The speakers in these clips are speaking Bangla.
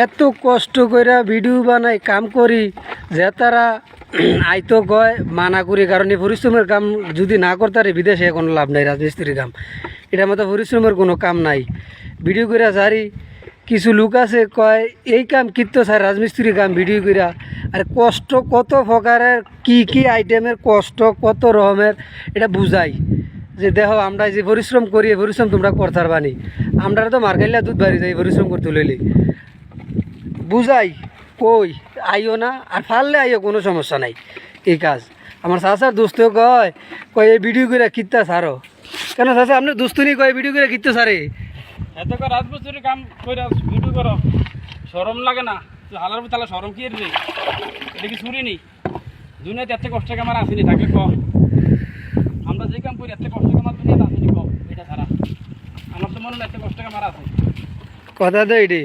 এত কষ্ট করে ভিডিও বানাই কাম করি যে তারা আইতো কয় মানা করি, কারণ এই পরিশ্রমের কাম যদি না করতারে বিদেশে কোনো লাভ নাই। রাজমিস্ত্রির কাম এটার মতো পরিশ্রমের কোনো কাম নাই। ভিডিও করে সারি কিছু লোক আছে কয় এই কাম কিন্তু স্যার রাজমিস্ত্রির কাম ভিডিও কইরা। আর কষ্ট কত প্রকারের কি কি আইটেমের কষ্ট কত রকমের এটা বুঝাই যে দেখো আমরা যে পরিশ্রম করি এই পরিশ্রম তোমরা করতার বানি, আমরা তো মার্কাইলা দুধ বাড়ি যাই পরিশ্রম করতে লইলে বুঝাই কই আইও না, আর ফাললে আইও কোনো সমস্যা নাই। এই কাজ আমার চাচার দোস্তেও কয় কয় এই ভিডিও করে কিত্তা সারো কেন চাচা আপনার দোস্তুনি কয় ভিডিও করে কিত্তা সারে এত করে রাজমিস্ত্রির কাম করে ভিডিও করো, শরম লাগে না? হালার তাহলে শরম কি রে? এটা কি চুরি নেই? দুনিয়াতে এত কষ্ট কামার আসেনি, থাকলে ক আমরা যে কাম করি এত কষ্ট কামার দুনিয়াতে আসেনি, ক এটা ছাড়া আমার তো মনে হয় এত কষ্ট কামার আছে। কথা তো এটি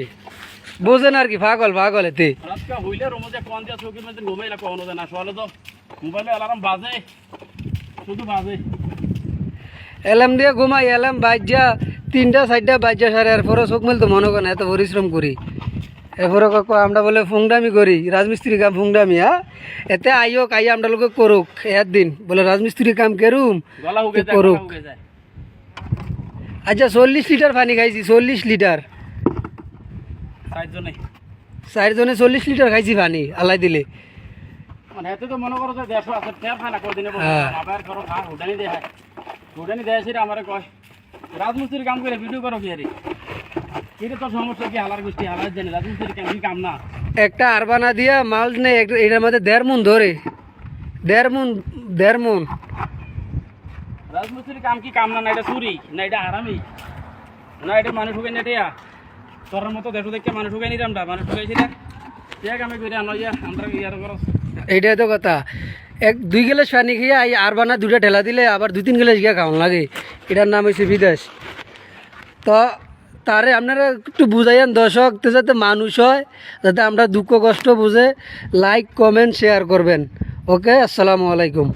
বোঝেন আর কি, পাগল পাগল এতে রাতটা হইলে রোমে যে কোন দিয়া চৌকির মধ্যে ঘুমাইলা কখনো যায় না, সকালে তো মোবাইলে অ্যালার্ম বাজে, শুধু বাজে। এলাম দিয়ে ঘুমাই, এলাম বাজ্যা 3টা 4টা বাজ্যা সারে, এরপরে চোখ মেল তো মনে করেন এত পরিশ্রম করি। এরপরে আমরা বলে ফুংডামি করি, রাজমিস্ত্রি কাম ফুংডামি। হ্যাঁ এতে আইও কাই আমরা লোক করুক একদিন বলে রাজমিস্ত্রি কাম কেরুম গলা হুগে যায়, করুক। গলা হুগে যায়। আচ্ছা 40 লিটার পানি খাইছি, 40 লিটার, 4 জনে 40 লিটার খাইছি পানি আল্লাহ দিলে। মানে এতে তো মনে করো যে 150 আছে, ফের খায় না কোনদিনে বলে হ্যাঁ। আবার করো খা হুডানি দেয়, হুডানি দেয় সেটা আমারে কয় রাজমিস্ত্রির কাম করে ভিডিও করো কি আরে? এটা তো সমস্যা কি? হালার গোষ্ঠী হালার জানে রাজমিস্ত্রির কাম কি কাম না? একটা আরবানা দিয়া মাল নেই, এটার মধ্যে 1.5 মণ ধরে, 1.5 মণ। রাজমিস্ত্রির কাম কি কাম না? না এটা চুরি, না এটা হারামি, না এটা মানুষ হুকে নেটিয়া তোর মতো দেখো দেখে মানুষ হুকে নিলাম না, মানুষ হুকাইছি না দেখ আমি কইরা নইয়া আমরা ইয়ার করো। এইটাই তো কথা, 1-2 গিলাস পানি খেয়ে আরবানা 2টা ঠেলা দিলে আবার 2-3 গিলাস গিয়া খাওয়ান লাগে। এটার নাম হয়েছে বিদেশ। তো তারে আপনারা একটু বুঝাইয়েন দর্শক, তো যাতে মানুষ হয়, যাতে আমরা দুঃখ কষ্ট বুঝে লাইক কমেন্ট শেয়ার করবেন। ওকে, আসসালামু আলাইকুম।